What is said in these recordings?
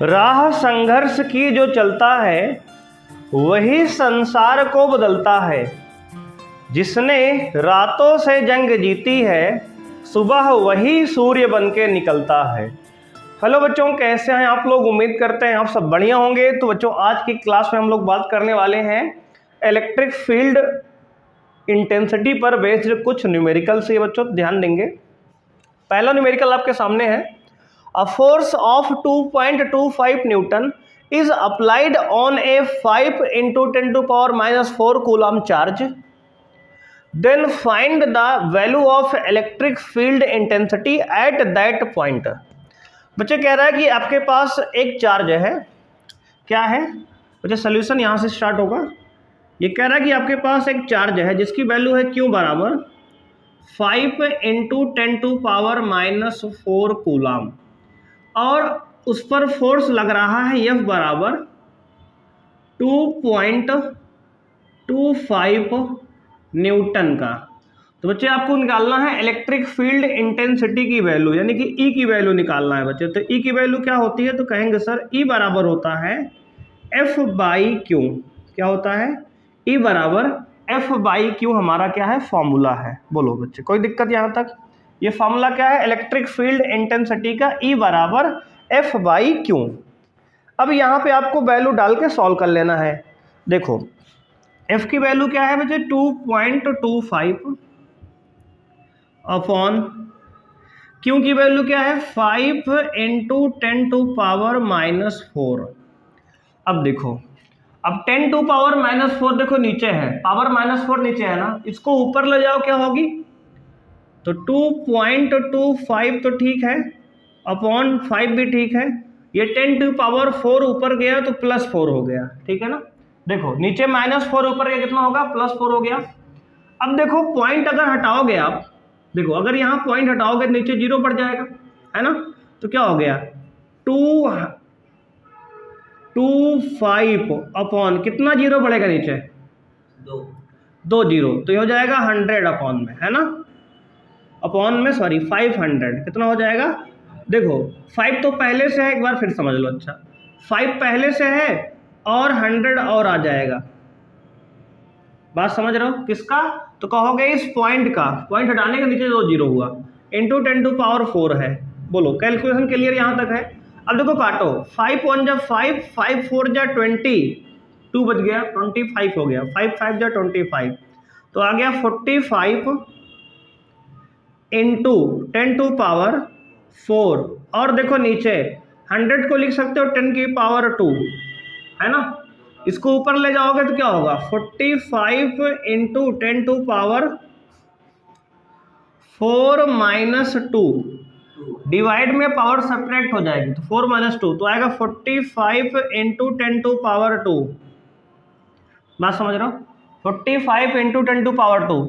राह संघर्ष की जो चलता है वही संसार को बदलता है। जिसने रातों से जंग जीती है सुबह वही सूर्य बन के निकलता है। हेलो बच्चों, कैसे हैं आप लोग? उम्मीद करते हैं आप सब बढ़िया होंगे। तो बच्चों, आज की क्लास में हम लोग बात करने वाले हैं इलेक्ट्रिक फील्ड इंटेंसिटी पर बेस्ड कुछ न्यूमेरिकल से। बच्चों ध्यान देंगे, पहला न्यूमेरिकल आपके सामने है। A force of 2.25 Newton is applied on a 5 into 10 to power minus 4 coulomb charge. Then find the value of electric field intensity at that point. बच्चे कह रहा है कि आपके पास एक चार्ज है। क्या है बच्चे? सोल्यूशन यहाँ से स्टार्ट होगा। ये कह रहा है कि आपके पास एक चार्ज है जिसकी वैल्यू है Q बराबर 5 into 10 to power minus 4 coulomb, और उस पर फोर्स लग रहा है F बराबर 2.25 न्यूटन का। तो बच्चे आपको निकालना है इलेक्ट्रिक फील्ड इंटेंसिटी की वैल्यू, यानी कि E की वैल्यू निकालना है बच्चे। तो E की वैल्यू क्या होती है? तो कहेंगे सर E बराबर होता है F बाई क्यू। क्या होता है? E बराबर F बाई क्यू हमारा क्या है? फॉर्मूला है। बोलो बच्चे, कोई दिक्कत यहाँ तक? ये फॉर्मूला क्या है इलेक्ट्रिक फील्ड इंटेंसिटी का? E बराबर F बाई क्यू। अब यहाँ पे आपको वैल्यू डाल के सॉल्व कर लेना है। देखो F की वैल्यू क्या है बच्चे? 2.25 अपॉन Q की वैल्यू क्या है? 5 into 10 to power minus 4। अब देखो, अब 10 to power minus 4 देखो नीचे है, पावर माइनस 4 नीचे है ना, इसको ऊपर ले जाओ क्या होगी? तो 2.25 तो ठीक है, अपॉन 5 भी ठीक है। ये 10 to power 4 ऊपर गया तो प्लस 4 हो गया, ठीक है ना। देखो नीचे माइनस 4 ऊपर गया, कितना होगा? प्लस 4 हो गया। अब देखो पॉइंट अगर हटाओगे आप, देखो अगर यहाँ पॉइंट हटाओगे नीचे 0 पड़ जाएगा, है ना। तो क्या हो गया? 225 अपॉन कितना 0 बढ़ेगा नीचे? 2 0, तो ये हो जाएगा 100 अपॉन में, है ना, अपॉन में सॉरी 500। कितना हो जाएगा? देखो 5 तो पहले से है, एक बार फिर समझ लो। अच्छा 5 पहले से है और 100 और आ जाएगा। बात समझ रहे हो किसका? तो कहोगे इस पॉइंट का, पॉइंट हटाने के नीचे 2 0 हुआ, इंटू 10 to power 4 है। बोलो कैलकुलेशन क्लियर यहाँ तक है? अब देखो काटो, 5 1 जा 5, 5 4 जा 20, 2 बच गया, 25 हो गया, 5 5 जा 25, तो आ गया 45 इंटू 10 to power 4। और देखो नीचे 100 को लिख सकते हो 10 की पावर 2, है ना। इसको ऊपर ले जाओगे तो क्या होगा? 45 into 10 to power 4 minus 2, divide में पावर सब्ट्रैक्ट हो जाएगी तो 4 माइनस 2, तो आएगा 45 इंटू 10 to power 2। बात समझ रहे हो? 45 इंटू 10 to power 2।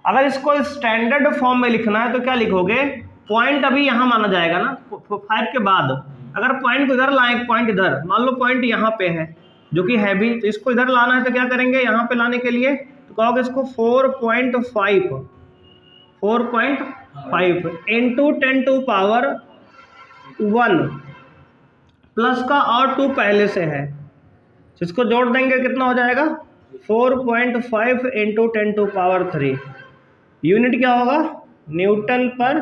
अगर इसको स्टैंडर्ड फॉर्म में लिखना है तो क्या लिखोगे? पॉइंट अभी यहाँ माना जाएगा ना 5 के बाद। अगर पॉइंट को इधर लाएं, पॉइंट इधर, मान लो पॉइंट यहाँ पे है जो कि है भी, तो इसको इधर लाना है तो क्या करेंगे? यहाँ पे लाने के लिए तो कहोगे इसको 4.5 इंटू 10 to power 1 प्लस का और 2 पहले से है, इसको जोड़ देंगे कितना हो जाएगा? 4.5 इंटू 10 to power 3। यूनिट क्या होगा? Newton per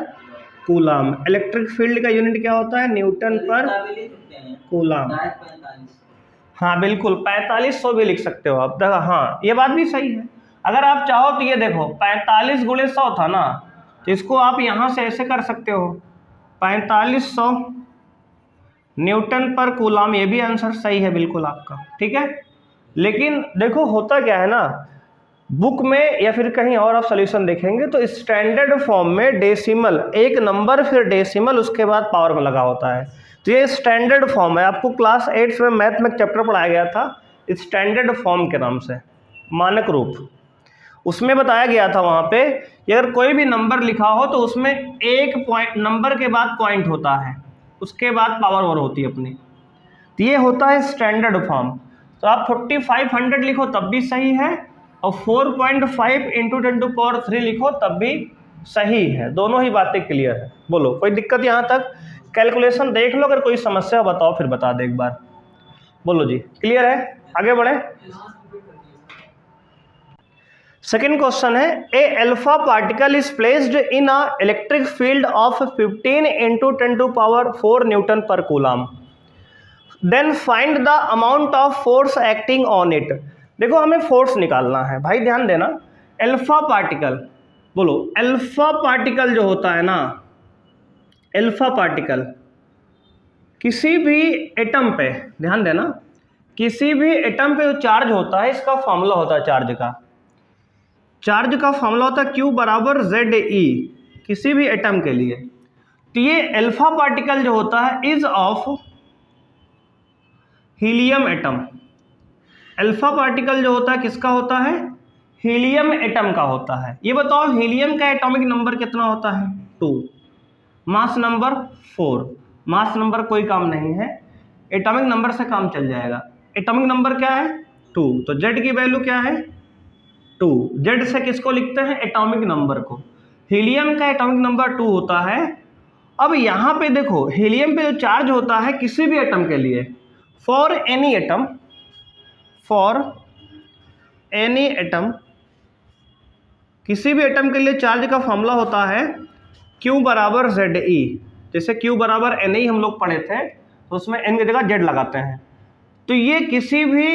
coulomb. Electric field का यूनिट क्या होता है? Newton per coulomb. हाँ बिल्कुल, 4500 भी लिख सकते हो आप। देखो हाँ ये बात भी सही है। अगर आप चाहो तो ये देखो 45 गुणे 100 था ना, तो इसको आप यहाँ से ऐसे कर सकते हो 4500 न्यूटन पर कूलम। ये भी आंसर सही है बिल्कुल आपका, ठीक है। लेकिन देखो होता क्या है ना, बुक में या फिर कहीं और आप सोल्यूशन देखेंगे तो स्टैंडर्ड फॉर्म में डेसिमल, एक नंबर फिर डेसिमल, उसके बाद पावर में लगा होता है। तो ये स्टैंडर्ड फॉर्म है। आपको क्लास 8 में मैथ में चैप्टर पढ़ाया गया था स्टैंडर्ड फॉर्म के नाम से, मानक रूप। उसमें बताया गया था वहाँ पे कि अगर कोई भी नंबर लिखा हो तो उसमें एक पॉइंट, नंबर के बाद पॉइंट होता है, उसके बाद पावर और होती है अपनी। तो ये होता है स्टैंडर्ड फॉर्म। तो आप 4500 लिखो तब भी सही है, और 4.5 इंटू 10 to power 3 लिखो तब भी सही है। दोनों ही बातें क्लियर है। बोलो कोई दिक्कत यहाँ तक? कैलकुलेशन देख लो, अगर कोई समस्या बताओ फिर बता दे एक बार। बोलो जी, क्लियर है, आगे बढ़े। सेकेंड क्वेश्चन है, a alpha particle is placed in a electric field of 15 × 10⁴ newton per coulomb, then find the amount of force acting on it. देखो हमें फोर्स निकालना है भाई, ध्यान देना। अल्फा पार्टिकल, बोलो अल्फा पार्टिकल जो होता है ना, अल्फा पार्टिकल किसी भी एटम पे, ध्यान देना, किसी भी एटम पे जो चार्ज होता है, इसका फॉर्मूला होता है चार्ज का फॉर्मूला होता है Q बराबर ZE, किसी भी एटम के लिए। तो ये अल्फा पार्टिकल जो होता है is of helium atom. Alpha particle जो होता है किसका होता है? हीलियम एटम का होता है। ये बताओ हीलियम का एटॉमिक नंबर कितना होता है? 2, मास नंबर 4। मास नंबर कोई काम नहीं है, एटॉमिक नंबर से काम चल जाएगा। एटॉमिक नंबर क्या है? 2। तो जेड की वैल्यू क्या है? 2। जेड से किसको लिखते हैं? एटॉमिक नंबर को। हीलियम का एटॉमिक नंबर 2 होता है। अब यहाँ पे देखो, हीलियम पे जो चार्ज होता है किसी भी एटम के लिए, फॉर एनी एटम, किसी भी एटम के लिए चार्ज का फॉर्मूला होता है Q बराबर ZE। जैसे Q बराबर NE हम लोग पढ़े थे, तो उसमें N की जगह Z लगाते हैं। तो ये किसी भी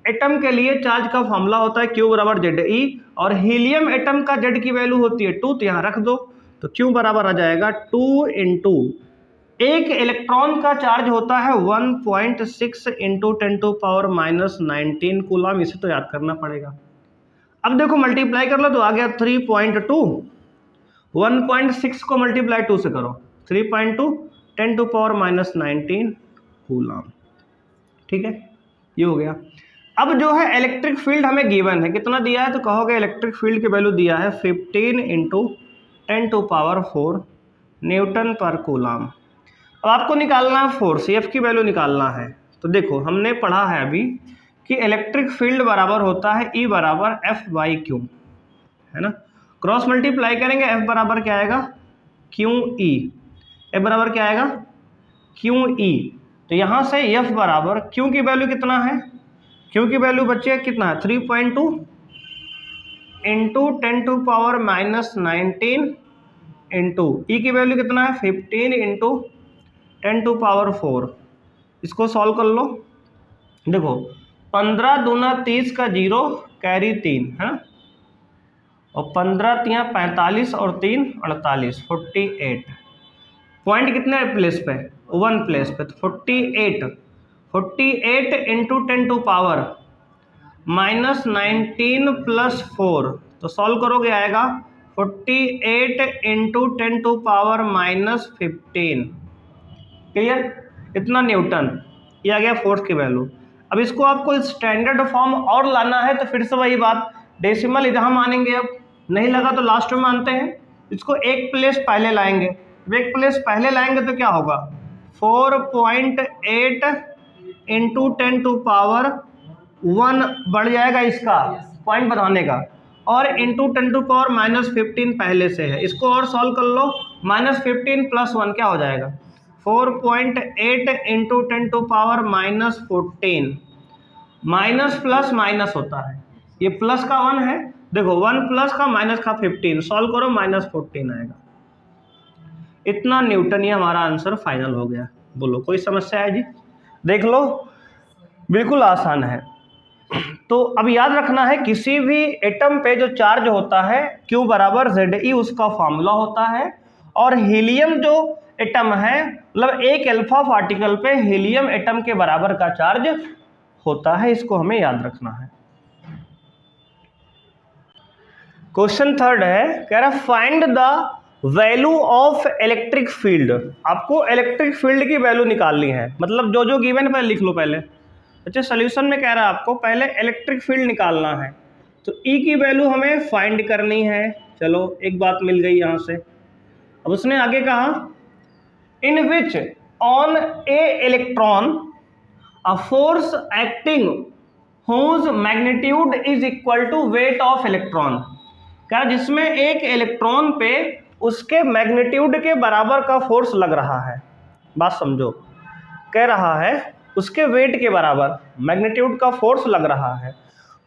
एटम के लिए चार्ज का फॉर्मूला होता है Q बराबर ZE, और हीलियम एटम का Z की वैल्यू होती है 2, तो यहाँ रख दो। तो Q बराबर आ जाएगा 2 × एक इलेक्ट्रॉन का चार्ज होता है 1.6 × 10⁻⁻19 कूलम। इसे तो याद करना पड़ेगा। अब देखो मल्टीप्लाई कर लो तो आ गया 3.2। 1.6 को मल्टीप्लाई 2 से करो, 3.2 10⁻⁻19 कूलम। ठीक है, ये हो गया। अब जो है इलेक्ट्रिक फील्ड हमें गिवन है, कितना दिया है? तो कहोगे इलेक्ट्रिक फील्ड की वैल्यू दिया है 15 × 10⁴ न्यूटन पर कूलम। अब आपको निकालना है फोर्स, एफ की वैल्यू निकालना है। तो देखो हमने पढ़ा है अभी कि इलेक्ट्रिक फील्ड बराबर होता है E बराबर F/Q, है ना। क्रॉस मल्टीप्लाई करेंगे, F बराबर क्या आएगा? QE। F बराबर क्या आएगा? QE। तो यहाँ से F बराबर Q की वैल्यू कितना है? Q की वैल्यू बच्चे कितना है? 3.2 × 10⁻⁻19 इंटू E की वैल्यू कितना है? 15 × 10⁴। इसको सॉल्व कर लो। देखो 15 दूना 30 का 0 कैरी 3 है ना, और 15 × 45 और 3 48, 48। पॉइंट कितने प्लेस पे? 1 प्लेस पे। तो 48 × 10⁻⁻19 + 4, तो सॉल्व करोगे आएगा 48 × 10⁻⁻15। क्लियर? इतना न्यूटन, ये आ गया फोर्स की वैल्यू। अब इसको आपको स्टैंडर्ड फॉर्म और लाना है, तो फिर से वही बात, डेसिमल इधर मानेंगे। अब नहीं लगा तो लास्ट में मानते हैं। इसको एक प्लेस पहले लाएंगे। एक प्लेस पहले लाएंगे तो क्या होगा? 4.8 × 10⁻1 बढ़ जाएगा इसका पॉइंट बनाने का, और इंटू 10⁻⁻15 पहले से है। इसको और सॉल्व कर लो, -15 + 1 क्या हो जाएगा? 4.8 × 10⁻⁻14। माइनस प्लस माइनस होता है, ये प्लस का 1 है। देखो 1 प्लस का माइनस का 15, सॉल्व करो -14 आएगा। इतना न्यूटन, ये हमारा आंसर फाइनल हो गया। बोलो कोई समस्या है जी? देख लो, बिल्कुल आसान है। तो अब याद रखना है, किसी भी एटम पे जो चार्ज होता है Q बराबर ZE, उसका फॉर्मूला होता है। और हीलियम जो एटम है, मतलब एक अल्फा पार्टिकल पे हीलियम एटम के बराबर का चार्ज होता है। इसको हमें याद रखना है। क्वेश्चन थर्ड है, कह रहा है find the value of electric field. आपको इलेक्ट्रिक फील्ड की वैल्यू निकालनी है, मतलब जो जो गिवन पहले लिख लो पहले। अच्छा, सोल्यूशन में कह रहा है आपको पहले इलेक्ट्रिक फील्ड निकालना है, तो E की वैल्यू हमें फाइंड करनी है। चलो एक बात मिल गई यहाँ से। अब उसने आगे कहा, in which on a electron a force acting whose magnitude is equal to weight of electron. क्या? जिसमें एक इलेक्ट्रॉन पे उसके मैग्नीट्यूड के बराबर का फोर्स लग रहा है। बात समझो, कह रहा है उसके वेट के बराबर मैग्नीट्यूड का फोर्स लग रहा है।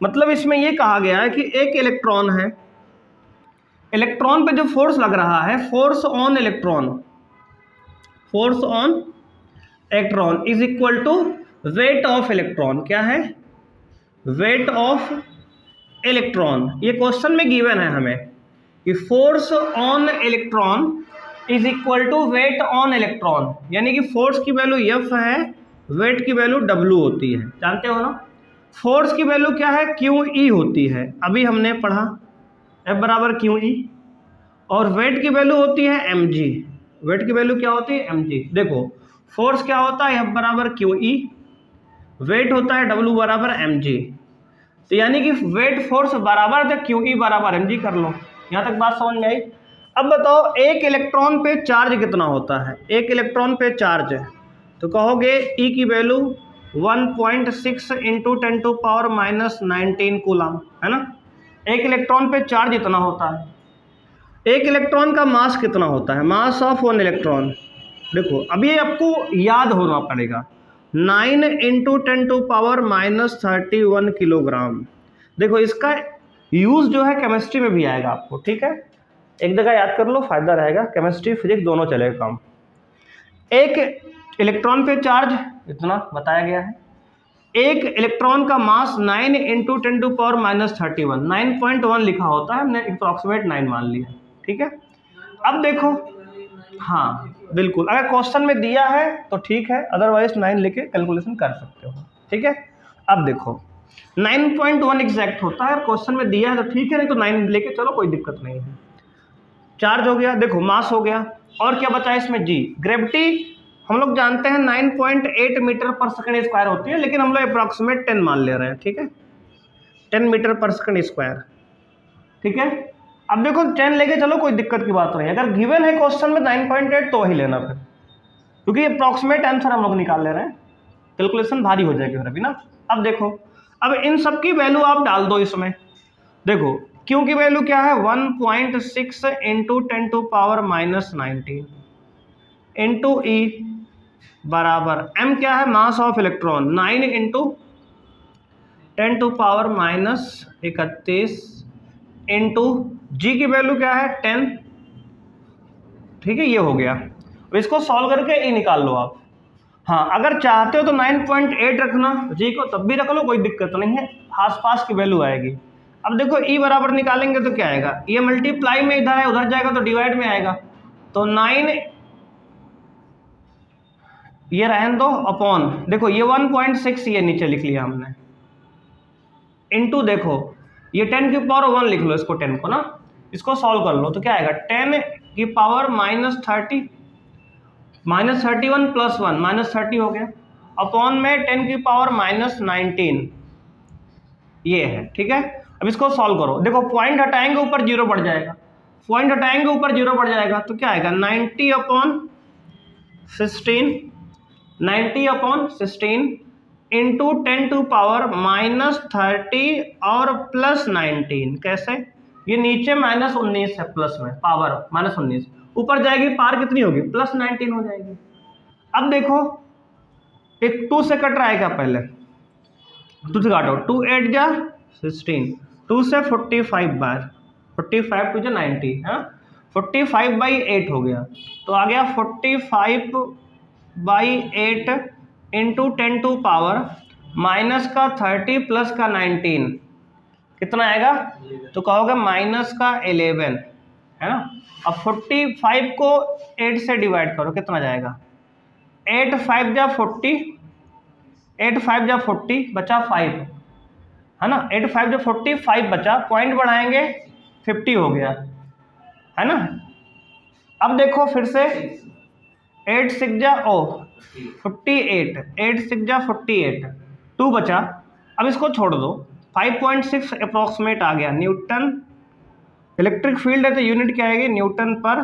मतलब इसमें ये कहा गया है कि एक इलेक्ट्रॉन है, इलेक्ट्रॉन पे जो फोर्स लग रहा है, force on electron, force on electron is equal to weight of electron. क्या है? Weight of electron. ये क्वेश्चन में गिवन है हमें कि force on electron is equal to weight on electron, यानी कि फोर्स की वैल्यू F है, वेट की वैल्यू W होती है। जानते हो ना, फोर्स की वैल्यू क्या है? QE होती है, अभी हमने पढ़ा F बराबर QE, और वेट की वैल्यू होती है mg। वेट की वैल्यू क्या होती है? mg। देखो फोर्स क्या होता है? F बराबर QE, वेट होता है W बराबर mg। तो यानी कि वेट फोर्स बराबर था QE बराबर mg। कर लो, यहाँ तक बात समझ में आई। अब बताओ एक इलेक्ट्रॉन पे चार्ज कितना होता है? एक इलेक्ट्रॉन पे चार्ज है तो कहोगे E की वैल्यू 1.6 इंटू 10⁻⁻19 कूलम, है ना। एक इलेक्ट्रॉन पे चार्ज इतना होता है। एक इलेक्ट्रॉन का मास कितना होता है? मास ऑफ वन इलेक्ट्रॉन, देखो अभी आपको याद होना पड़ेगा, 9 इंटू 10⁻31 किलोग्राम। देखो इसका यूज़ जो है केमिस्ट्री में भी आएगा आपको, ठीक है, एक जगह याद कर लो, फायदा रहेगा, केमिस्ट्री फिजिक्स दोनों चलेगा काम। एक इलेक्ट्रॉन पे चार्ज इतना बताया गया है, एक इलेक्ट्रॉन का मास 9 इंटू 10⁻31, 9.1 लिखा होता है, हमने अप्रॉक्सीमेट 9 मान लिया, ठीक है। अब देखो, हाँ बिल्कुल, अगर क्वेश्चन में दिया है तो ठीक है, अदरवाइज 9 लेके कैलकुलेशन कर सकते हो, ठीक है। अब देखो 9.1 एग्जैक्ट होता है, क्वेश्चन में दिया है तो ठीक है, नहीं तो 9 लेके चलो, कोई दिक्कत नहीं है। चार्ज हो गया, देखो मास हो गया, और क्या बचा इसमें? जी, ग्रेविटी हम लोग जानते हैं 9.8 मीटर पर सेकंड स्क्वायर होती है, लेकिन हम लोग अप्रॉक्सीमेट 10 मान ले रहे हैं, ठीक है, 10 मीटर पर सेकंड स्क्वायर, ठीक है। अब देखो 10 लेके चलो, कोई दिक्कत की बात नहीं, अगर गिवन है क्वेश्चन में 9.8 तो वही लेना फिर, क्योंकि अप्रॉक्सीमेट आंसर हम लोग निकाल ले रहे हैं, कैलकुलेशन भारी हो जाएगी फिर अभी ना। अब देखो, अब इन सब की वैल्यू आप डाल दो इसमें। देखो क्यू की वैल्यू क्या है? 1.6 इंटू 10⁻⁻19 इंटू ई बराबर m क्या है? Mass of electron 9 into 10⁻31 into G की वैल्यू क्या है? 10, ठीक है, ये हो गया। अब इसको सॉल्व करके ई निकाल लो आप। हाँ, अगर चाहते हो तो 9.8 रखना जी को, तब भी रख लो, कोई दिक्कत नहीं है, आसपास की वैल्यू आएगी। अब देखो ई बराबर निकालेंगे तो क्या आएगा? ये मल्टीप्लाई में इधर है, उधर जाएगा तो डिवाइड में आएगा, तो 9 ये रहने दो अपॉन, देखो ये 1.6 ये नीचे लिख लिया हमने, इनटू देखो ये 10 की पावर 1 लिख लो, इसको 10 को ना, इसको सॉल्व कर लो तो क्या आएगा? 10 की पावर -30 -31 प्लस 1 -30 हो गया, अपॉन में 10 की पावर -19 ये है, ठीक है। अब इसको सॉल्व करो, देखो पॉइंट हटाएंगे ऊपर 0 बढ़ जाएगा, पॉइंट हटाएंगे ऊपर 0 बढ़ जाएगा, तो क्या आएगा? 90/16 90/16 इंटू 10⁻⁻30 और प्लस 19, कैसे? ये नीचे -19 है, प्लस में पावर -19, ऊपर जाएगी पावर कितनी होगी? +19 हो जाएगी। अब देखो एक 2 से कट रहा है क्या? पहले 2 से काटो, 2 8 जा 16, 2 से 45 बार, 45 2 जा 90, हाँ 45/8 हो गया, तो आ गया 45/8 इंटू 10 टू पावर माइनस का 30 प्लस का 19, कितना आएगा? तो कहोगे -11, है ना। अब 45 को 8 से डिवाइड करो, कितना जाएगा? 8 5 जा 40, 8 5 जा 40, बचा 5, है ना, 8 5 जा 40, 5 बचा, पॉइंट बढ़ाएंगे 50 हो गया, है ना। अब देखो फिर से 8 6 जा 48, 8 6 जा 48, 2 बचा, अब इसको छोड़ दो, 5.6 अप्रॉक्सीमेट आ गया न्यूटन, इलेक्ट्रिक फील्ड है तो यूनिट क्या आएगी? Newton per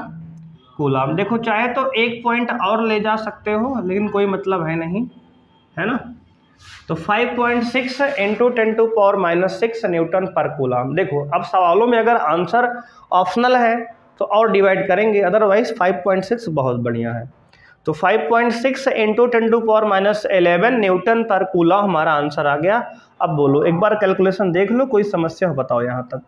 coulomb. देखो चाहे तो एक पॉइंट और ले जा सकते हो, लेकिन कोई मतलब है नहीं, है ना। तो 5.6 इंटू 10⁻⁻6 न्यूटन पर कूलम। देखो अब सवालों में अगर आंसर ऑप्शनल है तो और डिवाइड करेंगे, अदरवाइज 5.6 बहुत बढ़िया है। तो 5.6 इंटू 10⁻⁻11 न्यूटन पर कूलम हमारा आंसर आ गया। अब बोलो, एक बार कैलकुलेशन देख लो, कोई समस्या हो बताओ यहां तक।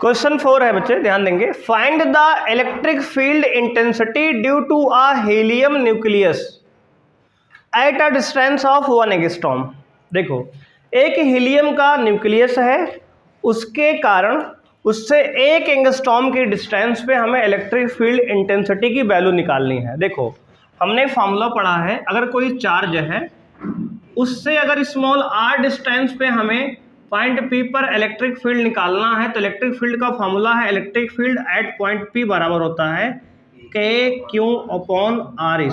क्वेश्चन 4 है बच्चे, ध्यान देंगे। Find the electric field intensity due to a helium nucleus at a distance of 1 angstrom. देखो, एक हीलियम का न्यूक्लियस है, उसके कारण उससे 1 एंगस्ट्रॉम की डिस्टेंस पे हमें इलेक्ट्रिक फील्ड इंटेंसिटी की वैल्यू निकालनी है। देखो, हमने फॉर्मूला पढ़ा है, अगर कोई चार्ज है उससे अगर स्मॉल r डिस्टेंस पे हमें पॉइंट P पर इलेक्ट्रिक फील्ड निकालना है, तो इलेक्ट्रिक फील्ड का फॉर्मूला है electric field at point P बराबर होता है KQ/r²,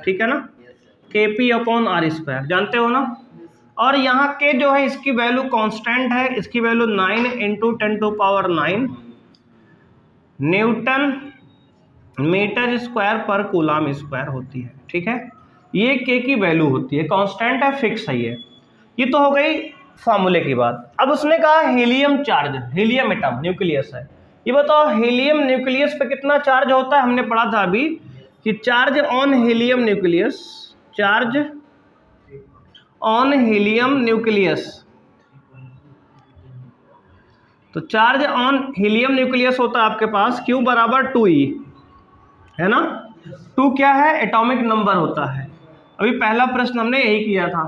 ठीक है ना, KP/r², जानते हो ना। और यहाँ के जो है इसकी वैल्यू कांस्टेंट है, इसकी value 9 into 10⁹ newton metre square पर कूलम स्क्वायर होती है, ठीक है। ये के की वैल्यू होती है, कांस्टेंट है, फिक्स है ये तो हो गई फार्मूले की बात। अब उसने कहा helium charge, helium atom nucleus है, ये बताओ हीलियम न्यूक्लियस पे कितना चार्ज होता है। हमने पढ़ा था अभी कि charge on helium nucleus, charge on helium nucleus, तो चार्ज ऑन हीलियम न्यूक्लियस होता है आपके पास Q बराबर 2E, है ना। 2 क्या है, एटॉमिक नंबर होता है। अभी पहला प्रश्न हमने यही किया था,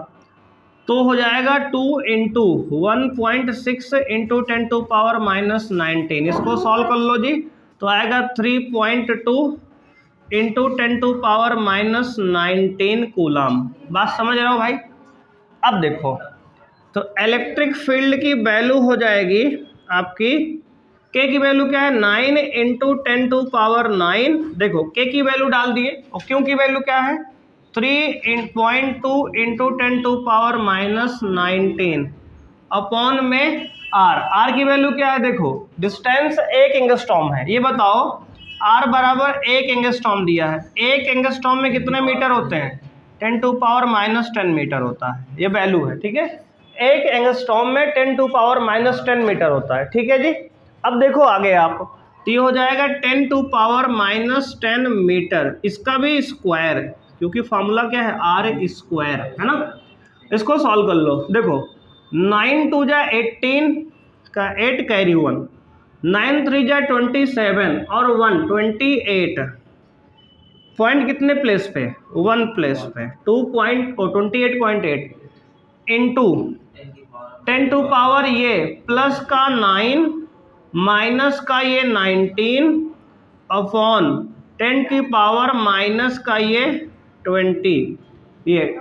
तो हो जाएगा 2 इंटू 1.6 इंटू 10⁻⁻19। इसको सॉल्व कर लो जी, तो आएगा 3.2 इंटू 10⁻⁻19 कूलम। बात समझ रहे हो भाई। अब देखो, तो इलेक्ट्रिक फील्ड की वैल्यू हो जाएगी आपकी, के की वैल्यू क्या है, 9 इंटू 10⁻⁹। देखो के की वैल्यू डाल दिए, और क्यों की वैल्यू क्या है, 3.2 इंटू 10⁻⁻19 अपॉन में आर की वैल्यू क्या है। देखो, डिस्टेंस 1 एंगस्ट्रॉम है, ये बताओ आर बराबर 1 एंगस्ट्रॉम दिया है, 1 एंगस्ट्रॉम में कितने मीटर होते हैं, 10⁻⁻10 मीटर होता है, ये वैल्यू है, ठीक है। 1 एंगस्ट्रॉम में 10⁻⁻10 मीटर होता है, ठीक है जी। अब देखो आगे आप, तो ये हो जाएगा 10⁻⁻10 मीटर, इसका भी स्क्वायर, क्योंकि फॉर्मूला क्या है, r², है ना। इसको सॉल्व कर लो। देखो 9 2 जा 18 का 8 कैरी 1, 9 3 जा 27 और 1 28, पॉइंट कितने प्लेस पे, 1 प्लेस पे, 28.8 इंटू 10 टू पावर ये प्लस का 9 माइनस का ये 19 अपॉन 10 की पावर माइनस का ये 20, ये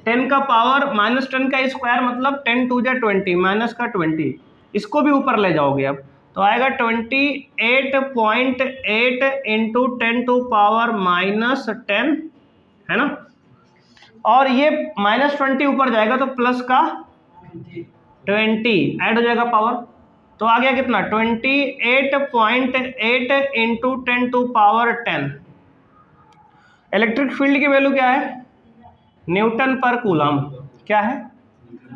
10 का पावर -10 का स्क्वायर मतलब 10 2 जा 20 माइनस का 20, इसको भी ऊपर ले जाओगे अब, तो आएगा 28.8 इंटू 10 टू पावर -10, है ना। और ये -20 ऊपर जाएगा तो प्लस का 20 ऐड हो जाएगा पावर, तो आ गया कितना, 28.8 into 10 to power 10। Electric field की वैल्यू क्या है, न्यूटन पर कूलम, क्या है,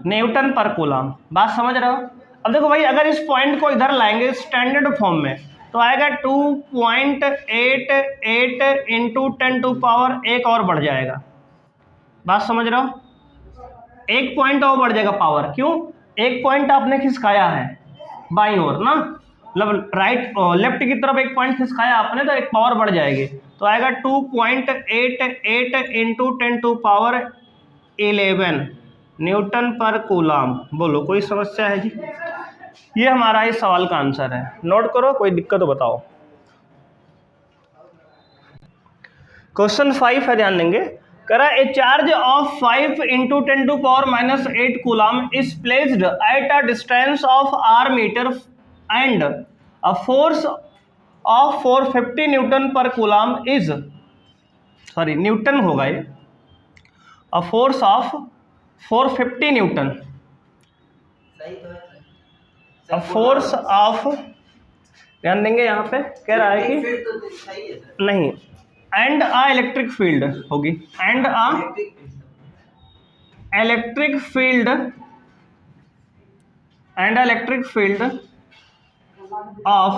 न्यूटन पर कूलम। बात समझ रहे हो। अब देखो भाई, अगर इस पॉइंट को इधर लाएंगे स्टैंडर्ड फॉर्म में, तो आएगा 2.88 इंटू 10 टू पावर, एक और बढ़ जाएगा। बात समझ रहे हो, एक पॉइंट और बढ़ जाएगा पावर, क्यों, एक पॉइंट आपने खिसकाया है बाईं ओर ना, मतलब राइट लेफ्ट की तरफ एक पॉइंट खिसकाया आपने, तो एक पावर बढ़ जाएगी, तो आएगा 2.88 into 10 to power 11 Newton per coulomb. बोलो कोई समस्या है जी। ये हमारा इस सवाल का आंसर है, नोट करो, कोई दिक्कत हो बताओ। क्वेश्चन 5 है, ध्यान देंगे। करा a charge of 5 into 10 to power -8 coulomb is placed at a distance of r metre and a force of 450 newton per coulomb is, sorry newton होगा ये, a force of 450 newton, a force of, ध्यान देंगे यहाँ पे कह रहा है कि नहीं, एंड अ इलेक्ट्रिक फील्ड होगी, and a electric field, and electric field of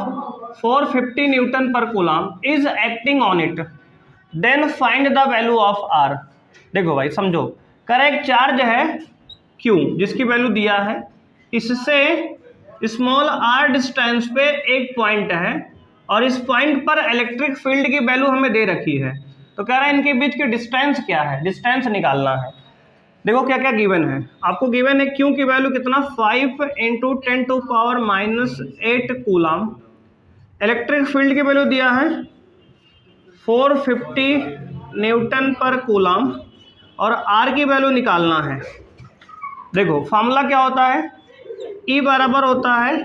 450 newton per coulomb is acting on it, then find the value of R. देखो भाई समझो, करेक्ट चार्ज है Q जिसकी वैल्यू दिया है, इससे स्मॉल r डिस्टेंस पे एक पॉइंट है और इस पॉइंट पर इलेक्ट्रिक फील्ड की वैल्यू हमें दे रखी है। तो कह रहा है इनके बीच की डिस्टेंस क्या है, डिस्टेंस निकालना है। देखो क्या क्या गिवन है आपको, गिवन है Q की वैल्यू कितना 5 × 10⁻⁸ कूलम, इलेक्ट्रिक फील्ड की वैल्यू दिया है 450 न्यूटन पर कूलम और R की वैल्यू निकालना है। देखो फार्मूला क्या होता है, E बराबर होता है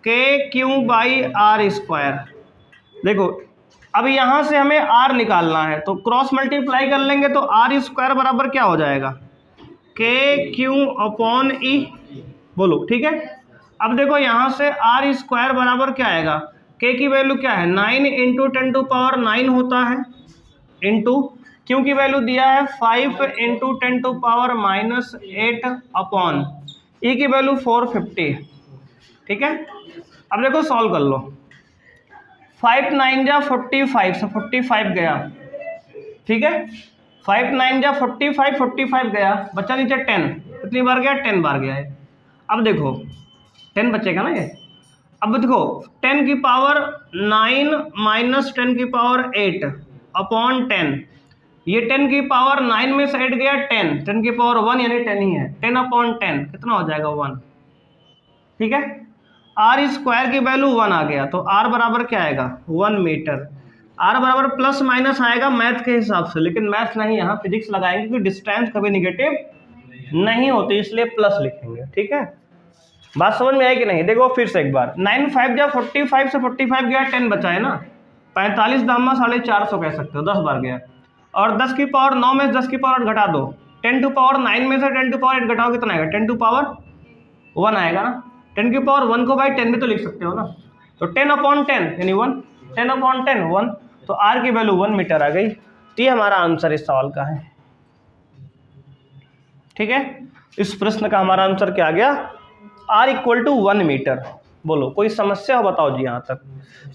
KQ/R²। देखो अब यहाँ से हमें R निकालना है तो क्रॉस मल्टीप्लाई कर लेंगे तो R² बराबर क्या हो जाएगा, KQ/E। बोलो ठीक है। अब देखो यहाँ से R² बराबर क्या आएगा, K की वैल्यू क्या है 9 × 10⁻⁹ होता है, इंटू Q की वैल्यू दिया है 5 × 10⁻⁸ अपॉन E की वैल्यू 450। ठीक है, अब देखो सॉल्व कर लो, 5 9 जा 45 से 45 गया, ठीक है 5 9 जा 45 45 गया, बचा नीचे 10, कितनी बार गया 10 बार गया है। अब देखो 10 बचेगा ना ये, अब देखो 10 की पावर 9 माइनस 10 की पावर 8 अपॉन 10, ये 10 की पावर 9 में से 8 गया 10, 10 की पावर 1 यानी 10 ही है, 10 अपॉन 10 कितना हो जाएगा 1। ठीक है, R² की वैल्यू 1 आ गया तो R बराबर क्या आएगा 1 मीटर। R बराबर प्लस माइनस आएगा मैथ के हिसाब से, लेकिन मैथ नहीं, यहाँ फिजिक्स लगाएंगे क्योंकि डिस्टेंस कभी निगेटिव नहीं होती, इसलिए प्लस लिखेंगे। ठीक है, बात समझ में आई कि नहीं। देखो फिर से एक बार, 9 5 जा 45 से 45 गया, 10 बचा है ना, 45 दामा 450 कह सकते हो, 10 बार गया। और 10 की पावर 9 में 10 की पावर 8 घटा दो, 10 टू पावर 9 में से 10 टू पावर 8 घटाओ कितना आएगा, 10 टू पावर 1 आएगा ना। 10 की पावर 1 को भाई 10 में तो लिख सकते हो ना, तो 10 अपॉन 10 यानी 1, 10 अपॉन 10 1, तो R की वैल्यू 1 मीटर आ गई। तो ये हमारा आंसर इस सवाल का है। ठीक है, इस प्रश्न का हमारा आंसर क्या आ गया, R = 1 मीटर। बोलो कोई समस्या हो बताओ जी। यहाँ तक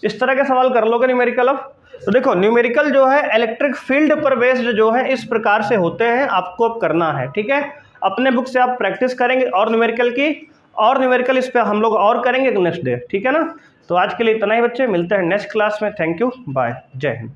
इस तरह के सवाल कर लोगे न्यूमेरिकल। अब तो देखो न्यूमेरिकल जो है इलेक्ट्रिक फील्ड पर बेस्ड जो है इस प्रकार से होते हैं, आपको अब करना है। ठीक है, अपने बुक से आप प्रैक्टिस करेंगे और न्यूमेरिकल की, और न्यूमेरिकल इस पे हम लोग और करेंगे नेक्स्ट डे। ठीक है ना, तो आज के लिए इतना ही बच्चे, मिलते हैं नेक्स्ट क्लास में। थैंक यू, बाय, जय हिंद।